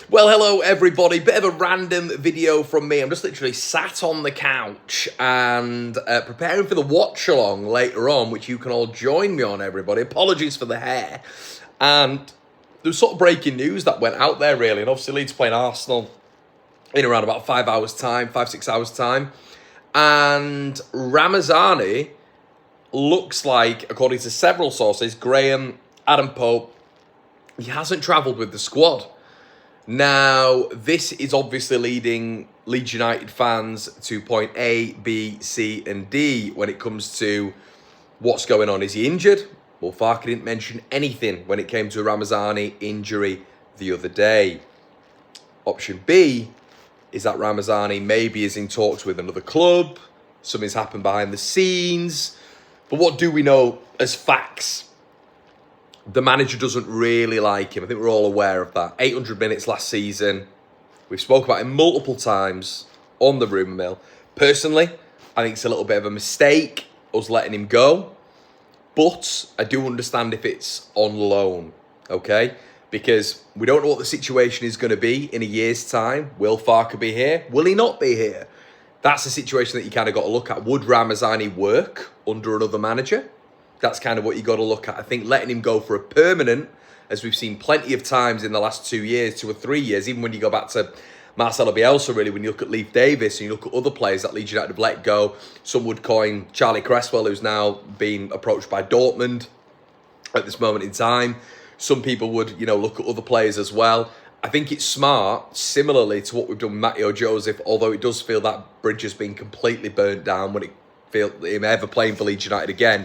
Well, hello everybody. Bit of a random video from me. I'm just literally sat on the couch and preparing for the watch along later on, which you can all join me on, everybody. Apologies for the hair. And there was sort of breaking news that went out there, really. And obviously Leeds playing Arsenal in around about 5 hours time, 5-6 hours time. And Ramazani looks like, according to several sources, Graham, Adam Pope, he hasn't travelled with the squad. Now, this is obviously leading Leeds United fans to point A, B, C and D when it comes to what's going on. Is he injured? Well, Farke didn't mention anything when it came to a Ramazani injury the other day. Option B is that Ramazani maybe is in talks with another club. Something's happened behind the scenes. But what do we know as facts? The manager doesn't really like him. I think we're all aware of that. 800 minutes last season. We've spoken about him multiple times on the rumour mill. Personally, I think it's a little bit of a mistake, us letting him go. But I do understand if it's on loan, okay? Because we don't know what the situation is going to be in a year's time. Will Farke be here? Will he not be here? That's the situation that you kind of got to look at. Would Ramazani work under another manager? That's kind of what you got to look at. I think letting him go for a permanent, as we've seen plenty of times in the last 2 years, 2 or 3 years, even when you go back to Marcelo Bielsa, really, when you look at Leif Davis and you look at other players that Leeds United have let go, some would coin Charlie Cresswell, who's now being approached by Dortmund at this moment in time. Some people would, look at other players as well. I think it's smart, similarly to what we've done with Matteo Joseph, although it does feel that bridge has been completely burnt down when it feels him ever playing for Leeds United again.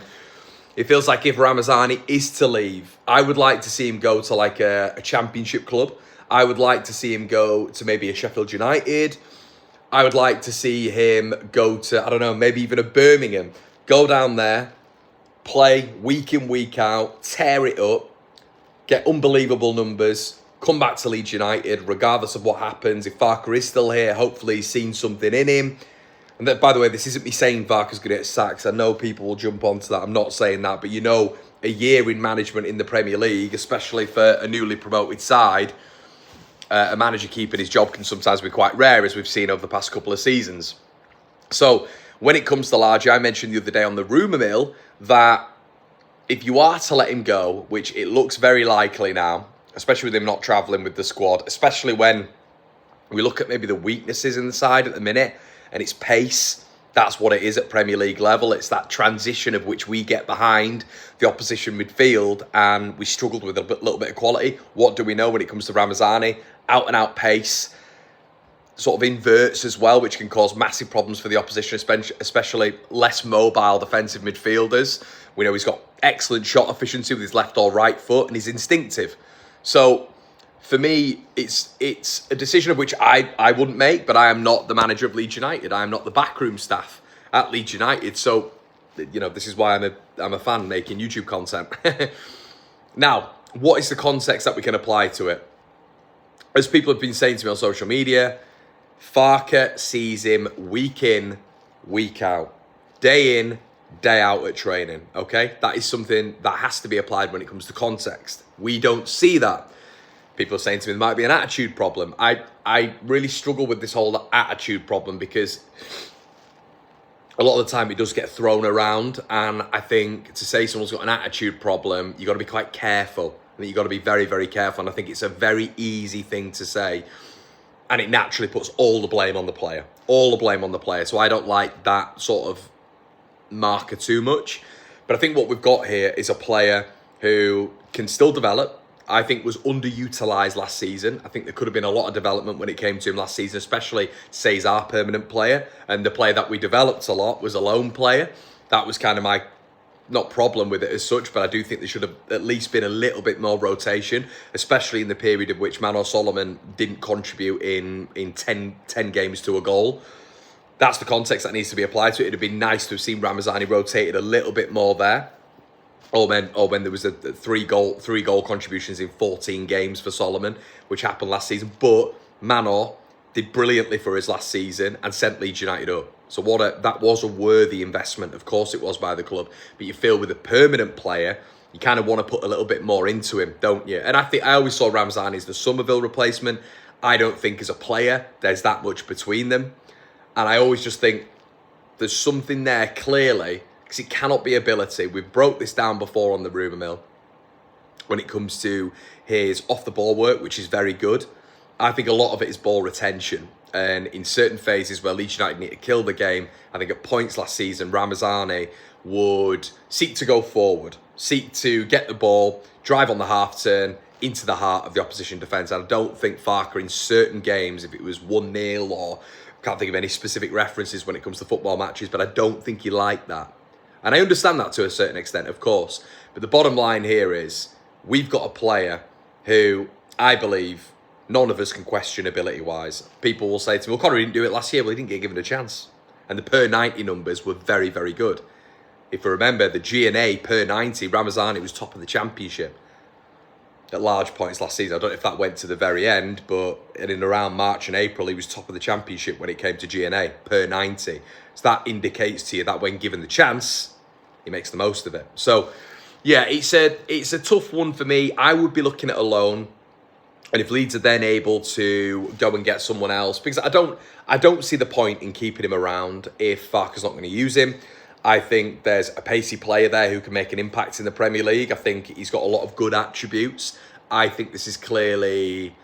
It feels like if Ramazani is to leave, I would like to see him go to like a championship club. I would like to see him go to maybe a Sheffield United. I would like to see him go to, I don't know, maybe even a Birmingham. Go down there, play week in, week out, tear it up, get unbelievable numbers, come back to Leeds United, regardless of what happens. If Farke is still here, hopefully he's seen something in him. And that, by the way, this isn't me saying Farke's going to get sacked. I know people will jump onto that. I'm not saying that. But a year in management in the Premier League, especially for a newly promoted side, a manager keeping his job can sometimes be quite rare, as we've seen over the past couple of seasons. So when it comes to Largy, I mentioned the other day on the rumour mill that if you are to let him go, which it looks very likely now, especially with him not travelling with the squad, especially when we look at maybe the weaknesses in the side at the minute, and it's pace. That's what it is at Premier League level. It's that transition of which we get behind the opposition midfield, and we struggled with a little bit of quality. What do we know when it comes to Ramazani? Out and out pace, sort of inverts as well, which can cause massive problems for the opposition, especially less mobile defensive midfielders. We know he's got excellent shot efficiency with his left or right foot, and he's instinctive. So for me, it's a decision of which I wouldn't make, but I am not the manager of Leeds United. I am not the backroom staff at Leeds United. So, this is why I'm a fan making YouTube content. Now, what is the context that we can apply to it? As people have been saying to me on social media, Farke sees him week in, week out, day in, day out at training, okay? That is something that has to be applied when it comes to context. We don't see that. People are saying to me there might be an attitude problem. I really struggle with this whole attitude problem because a lot of the time it does get thrown around, and I think to say someone's got an attitude problem, you've got to be quite careful. I think you've got to be very, very careful, and I think it's a very easy thing to say, and it naturally puts all the blame on the player. All the blame on the player. So I don't like that sort of marker too much. But I think what we've got here is a player who can still develop. I think was underutilised last season. I think there could have been a lot of development when it came to him last season, especially say he's our permanent player. And the player that we developed a lot was a lone player. That was kind of my, not problem with it as such, but I do think there should have at least been a little bit more rotation, especially in the period of which Manor Solomon didn't contribute in 10 games to a goal. That's the context that needs to be applied to it. It'd have been nice to have seen Ramazani rotated a little bit more there. Or when there was a three goal contributions in 14 games for Solomon, which happened last season. But Manor did brilliantly for his last season and sent Leeds United up. So that was a worthy investment. Of course it was by the club. But you feel with a permanent player, you kind of want to put a little bit more into him, don't you? And I always saw Ramazani as the Somerville replacement. I don't think as a player there's that much between them. And I always just think there's something there clearly, because it cannot be ability. We've broke this down before on the rumour mill when it comes to his off-the-ball work, which is very good. I think a lot of it is ball retention. And in certain phases where Leeds United need to kill the game, I think at points last season, Ramazani would seek to go forward, seek to get the ball, drive on the half turn into the heart of the opposition defence. And I don't think Farke in certain games, if it was 1-0 or can't think of any specific references when it comes to football matches, but I don't think he liked that. And I understand that to a certain extent, of course. But the bottom line here is we've got a player who I believe none of us can question ability-wise. People will say to me, well, Conor didn't do it last year. Well, he didn't get given a chance. And the per 90 numbers were very, very good. If you remember, the G&A per 90, Ramazani was top of the championship at large points last season. I don't know if that went to the very end, but in around March and April, he was top of the championship when it came to G&A per 90. So that indicates to you that when given the chance, he makes the most of it. So, yeah, it's a tough one for me. I would be looking at a loan. And if Leeds are then able to go and get someone else, because I don't see the point in keeping him around if Farke's not going to use him. I think there's a pacey player there who can make an impact in the Premier League. I think he's got a lot of good attributes. I think this is clearly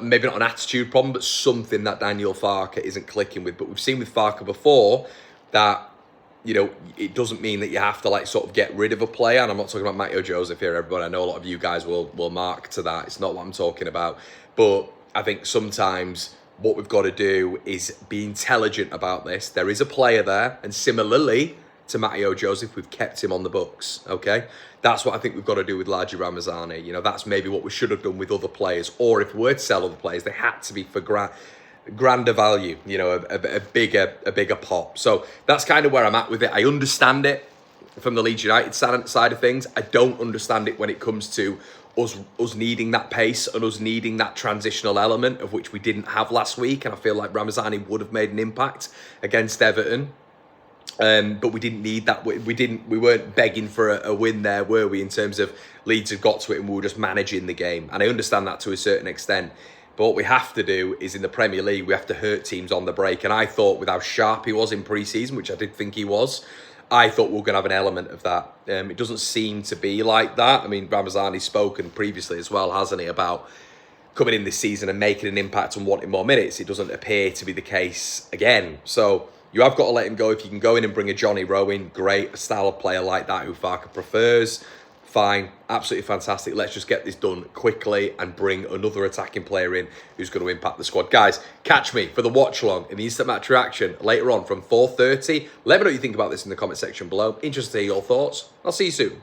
maybe not an attitude problem, but something that Daniel Farke isn't clicking with. But we've seen with Farke before that, you know, it doesn't mean that you have to like sort of get rid of a player. And I'm not talking about Matteo Joseph here, everybody. I know a lot of you guys will mark to that. It's not what I'm talking about. But I think sometimes what we've got to do is be intelligent about this. There is a player there. And similarly to Matteo Joseph, we've kept him on the books, okay? That's what I think we've got to do with Largi Ramazani. You know, that's maybe what we should have done with other players. Or if we were to sell other players, they had to be for grander value, you know, a bigger pop. So that's kind of where I'm at with it. I understand it from the Leeds United side of things. I don't understand it when it comes to us needing that pace and us needing that transitional element of which we didn't have last week. And I feel like Ramazani would have made an impact against Everton. But we didn't need that. We weren't begging for a win there, were we? In terms of Leeds had got to it and we were just managing the game. And I understand that to a certain extent. But what we have to do is in the Premier League, we have to hurt teams on the break. And I thought with how sharp he was in pre-season, which I did think he was, I thought we were going to have an element of that. It doesn't seem to be like that. I mean, Ramazani's spoken previously as well, hasn't he, about coming in this season and making an impact and wanting more minutes. It doesn't appear to be the case again. So you have got to let him go. If you can go in and bring a Johnny Rowe in, great. A style of player like that who Farke prefers, fine, absolutely fantastic. Let's just get this done quickly and bring another attacking player in who's going to impact the squad. Guys, catch me for the watch along in the instant match reaction later on from 4:30. Let me know what you think about this in the comment section below. Interested to hear your thoughts. I'll see you soon.